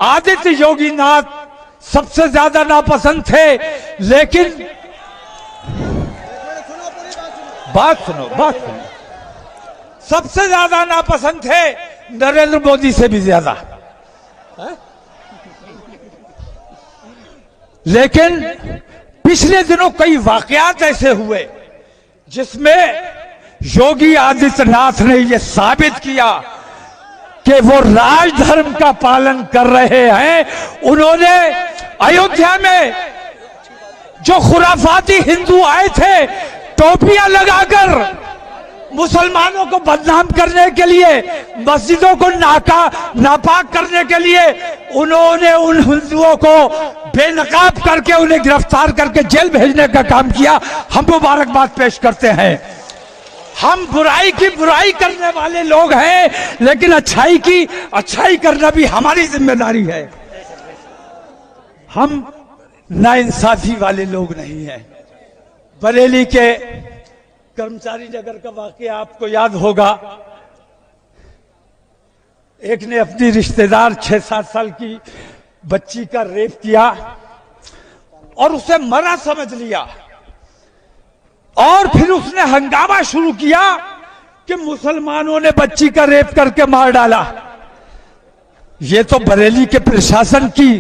आदित्य योगीनाथ सबसे ज्यादा नापसंद थे, लेकिन बात सुनो, सबसे ज्यादा नापसंद थे नरेंद्र मोदी से भी ज्यादा। लेकिन पिछले दिनों कई वाकयात ऐसे हुए जिसमें योगी आदित्यनाथ ने यह साबित किया कि वो राजधर्म का पालन कर रहे हैं। उन्होंने अयोध्या में जो खुराफाती हिंदू आए थे टोपियां लगाकर मुसलमानों को बदनाम करने के लिए, मस्जिदों को नापाक करने के लिए, उन्होंने उन हिंदुओं को बेनकाब करके उन्हें गिरफ्तार करके जेल भेजने का काम किया। हम मुबारकबाद पेश करते हैं। हम बुराई की बुराई करने वाले लोग हैं, लेकिन अच्छाई की अच्छाई करना भी हमारी जिम्मेदारी है। हम नाइंसाफी वाले लोग नहीं हैं। बरेली के कर्मचारी नगर का वाकया आपको याद होगा। एक ने अपनी रिश्तेदार 6-7 साल की बच्ची का रेप किया और उसे मरा समझ लिया, और फिर उसने हंगामा शुरू किया कि मुसलमानों ने बच्ची का रेप करके मार डाला। ये तो बरेली के प्रशासन की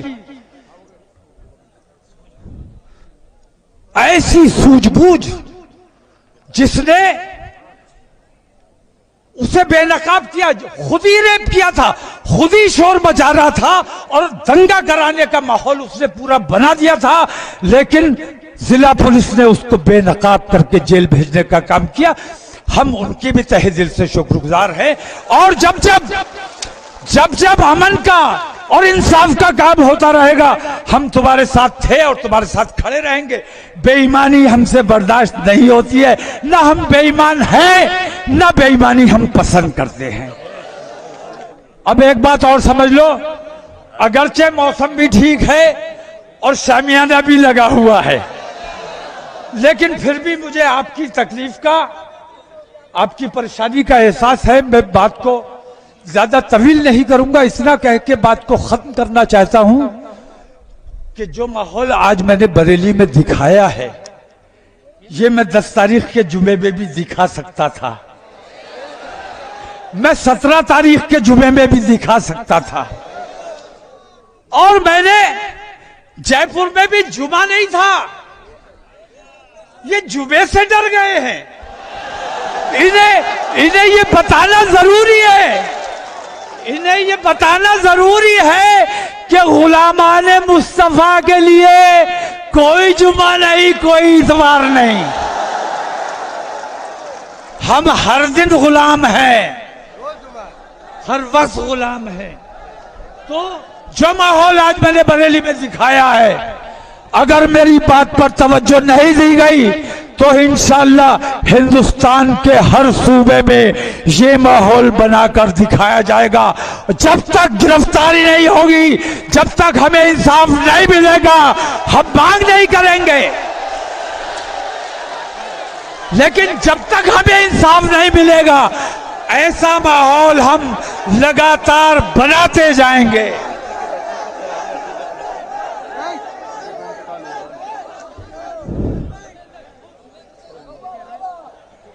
ऐसी सूझबूझ, जिसने उसे बेनकाब किया, खुद ही रेप किया था, खुद ही शोर मचा रहा था और दंगा कराने का माहौल उसने पूरा बना दिया था, लेकिन जिला पुलिस ने उसको बेनकाब करके जेल भेजने का काम किया। हम उनके भी तहे दिल से शुक्रगुजार हैं। और जब जब अमन का और इंसाफ का काम होता रहेगा, हम तुम्हारे साथ थे और तुम्हारे साथ खड़े रहेंगे। बेईमानी हमसे बर्दाश्त नहीं होती है, ना हम बेईमान हैं, ना बेईमानी हम पसंद करते हैं। अब एक बात और समझ लो, अगरचे मौसम भी ठीक है और शामियाना भी लगा हुआ है, लेकिन फिर भी मुझे आपकी तकलीफ का, आपकी परेशानी का एहसास है। मैं बात को ज्यादा तवील नहीं करूंगा, इतना कह के बात को खत्म करना चाहता हूं कि जो माहौल आज मैंने बरेली में दिखाया है, ये मैं 10 तारीख के जुमे में भी दिखा सकता था, मैं 17 तारीख के जुमे में भी दिखा सकता था, और मैंने जयपुर में भी जुमा नहीं था। ये जुमे से डर गए हैं। इन्हें ये बताना जरूरी है, इन्हें ये बताना जरूरी है कि गुलामाने मुस्तफा के लिए कोई जुमा नहीं, कोई इतवार नहीं। हम हर दिन गुलाम हैं, हर वक्त गुलाम हैं। तो जो माहौल आज मैंने बरेली में दिखाया है, अगर मेरी बात पर तवज्जो नहीं दी गई तो इंशाअल्लाह हिंदुस्तान के हर सूबे में ये माहौल बनाकर दिखाया जाएगा। जब तक गिरफ्तारी नहीं होगी, जब तक हमें इंसाफ नहीं मिलेगा, हम मांग नहीं करेंगे। लेकिन जब तक हमें इंसाफ नहीं मिलेगा, ऐसा माहौल हम लगातार बनाते जाएंगे।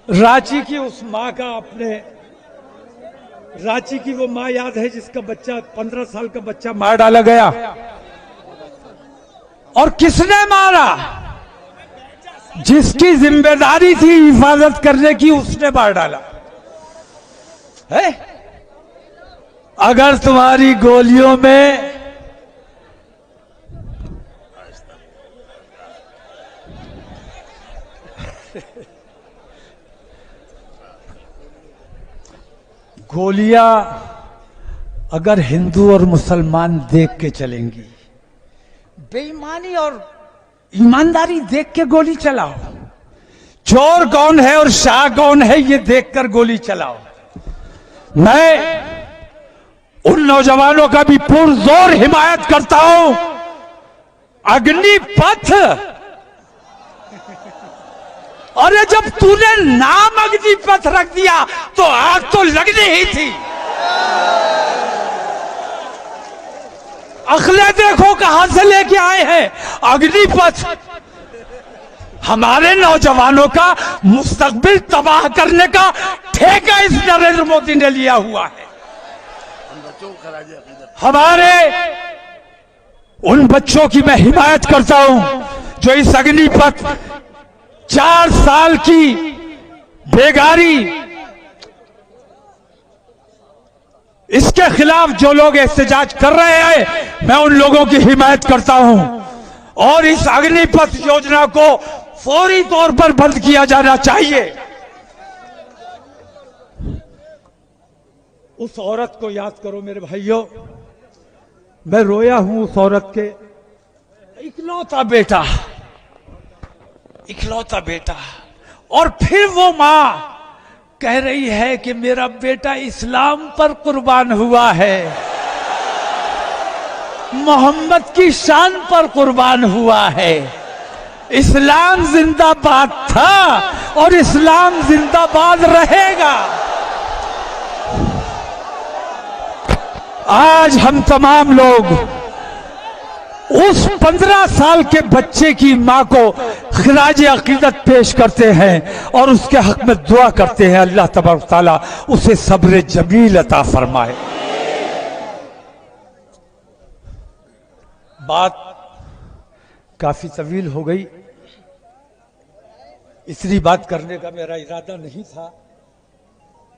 रांची की उस माँ का, अपने रांची की वो माँ याद है जिसका बच्चा 15 साल का बच्चा मार डाला गया, और किसने मारा? जिसकी जिम्मेदारी थी हिफाजत करने की, उसने मार डाला है। अगर तुम्हारी गोलियों में गोलियां अगर हिंदू और मुसलमान देख के चलेंगी, बेईमानी और ईमानदारी देख के गोली चलाओ। चोर कौन है और शाह कौन है ये देखकर गोली चलाओ। मैं उन नौजवानों का भी पुरजोर हिमायत करता हूं। अग्निपथ, अरे जब तूने नाम अग्निपथ रख दिया तो आग तो लगनी ही थी। अगले देखो कहां से लेके आए हैं अग्निपथ। हमारे नौजवानों का मुस्तकबिल तबाह करने का ठेका इस नरेंद्र मोदी ने लिया हुआ है। हमारे उन बच्चों की मैं हिमायत करता हूं जो इस अग्निपथ 4 साल की बेगारी, इसके खिलाफ जो लोग एहतजाज कर रहे हैं, मैं उन लोगों की हिमायत करता हूं और इस अग्निपथ योजना को फौरी तौर पर बंद किया जाना चाहिए। उस औरत को याद करो मेरे भाइयों, मैं रोया हूं उस औरत के इकलौता बेटा, और फिर वो मां कह रही है कि मेरा बेटा इस्लाम पर कुर्बान हुआ है, मोहम्मद की शान पर कुर्बान हुआ है। इस्लाम जिंदाबाद था और इस्लाम जिंदाबाद रहेगा। आज हम तमाम लोग उस 15 साल के बच्चे की मां को खिराज अकीदत पेश करते हैं और उसके हक में दुआ करते हैं अल्लाह तबारक तआला उसे सब्र जमील अता फरमाए। बात काफी तवील हो गई, इतनी बात करने का मेरा इरादा नहीं था,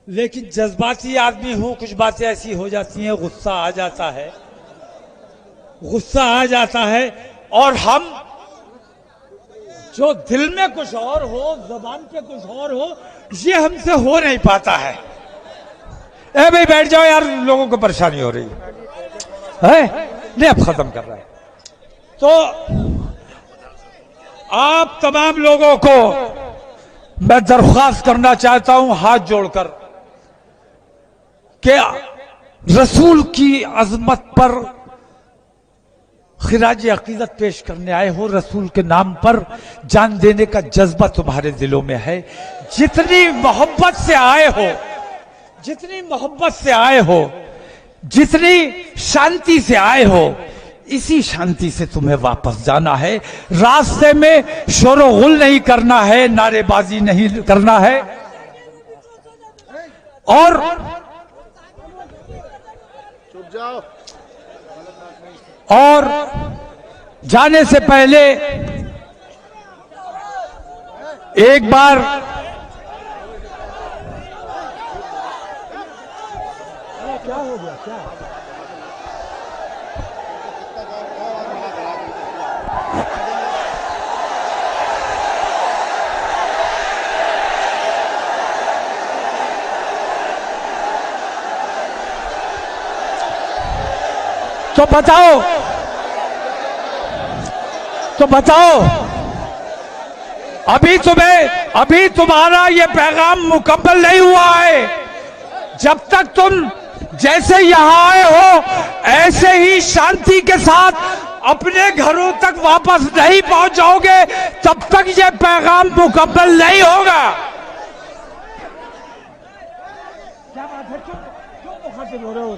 लेकिन जज्बाती आदमी हूं, कुछ बातें ऐसी हो जाती हैं, गुस्सा आ जाता है और हम जो दिल में कुछ और हो, जबान पे कुछ और हो, ये हमसे हो नहीं पाता है। ए भाई बैठ जाओ यार, लोगों को परेशानी हो रही है। नहीं अब खत्म कर रहा है। तो आप तमाम लोगों को मैं दरख्वास्त करना चाहता हूं हाथ जोड़कर कि रसूल की अजमत पर खिराज अकीदत पेश करने आए हो, रसूल के नाम पर जान देने का जज्बा तुम्हारे दिलों में है। जितनी मोहब्बत से आए हो, जितनी शांति से आए हो, इसी शांति से तुम्हें वापस जाना है। रास्ते में शोर-ओ-गुल नहीं करना है, नारेबाजी नहीं करना है, और जाने से पहले एक बार क्या हो गया क्या? तो बताओ अभी तुम्हारा ये पैगाम मुकम्मल नहीं हुआ है। जब तक तुम जैसे यहां आए हो ऐसे ही शांति के साथ अपने घरों तक वापस नहीं पहुंच जाओगे, तब तक ये पैगाम मुकम्मल नहीं होगा। क्या बात है, क्यों मुखातिब हो रहे हो?